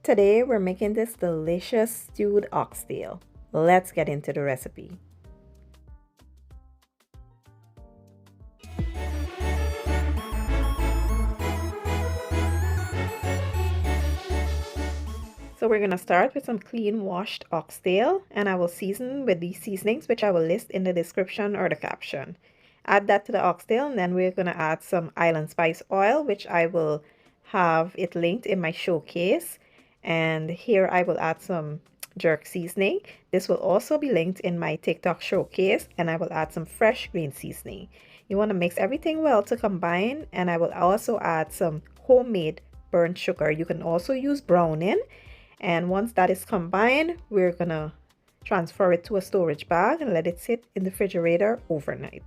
Today we're making this delicious stewed oxtail. Let's get into the recipe. So we're going to start with some clean washed oxtail, and I will season with these seasonings, which I will list in the description or the caption. Add that to the oxtail, and then we're going to add some island spice oil, which I will have it linked in my showcase. And here I will add some jerk seasoning. This will also be linked in my TikTok showcase, and I will add some fresh green seasoning. You want to mix everything well to combine, and I will also add some homemade burnt sugar. You can also use browning. And once that is combined, we're gonna transfer it to a storage bag and let it sit in the refrigerator overnight.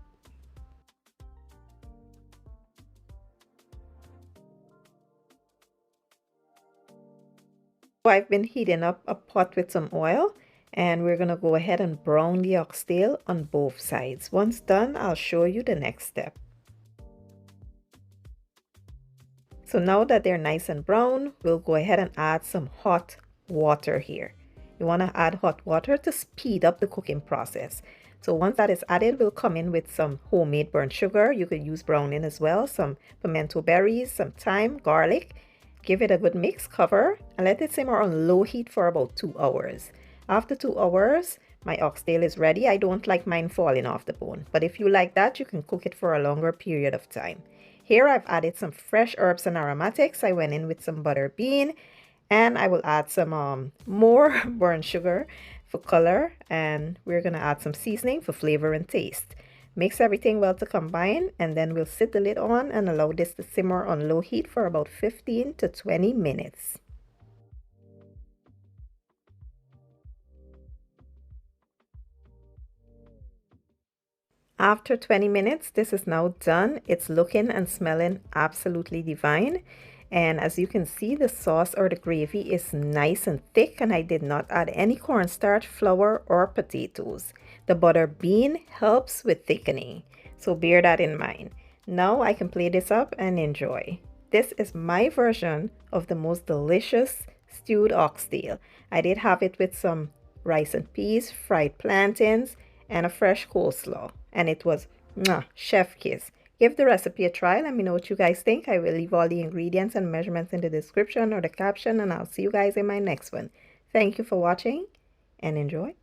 So I've been heating up a pot with some oil, and we're gonna go ahead and brown the oxtail on both sides. Once done, I'll show you the next step. So now that they're nice and brown, we'll go ahead and add some hot water here. You want to add hot water to speed up the cooking process. So once that is added, we'll come in with some homemade burnt sugar. You could use browning as well, some pimento berries, some thyme, garlic. Give it a good mix, cover, and let it simmer on low heat for about 2 hours. After 2 hours, my oxtail is ready. I don't like mine falling off the bone, but if you like that, you can cook it for a longer period of time. Here I've added some fresh herbs and aromatics. I went in with some butter bean, and I will add some more burnt sugar for color, and we're going to add some seasoning for flavor and taste. Mix everything well to combine, and then we'll sit the lid on and allow this to simmer on low heat for about 15 to 20 minutes. After 20 minutes, this is now done. It's looking and smelling absolutely divine. And as you can see, the sauce or the gravy is nice and thick, and I did not add any cornstarch, flour, or potatoes. The butter bean helps with thickening, so bear that in mind. Now I can plate this up and enjoy. This is my version of the most delicious stewed oxtail. I did have it with some rice and peas, fried plantains, and a fresh coleslaw, and it was chef kiss. Give the recipe a try. Let me know what you guys think. I will leave all the ingredients and measurements in the description or the caption, and I'll see you guys in my next one. Thank you for watching and enjoy.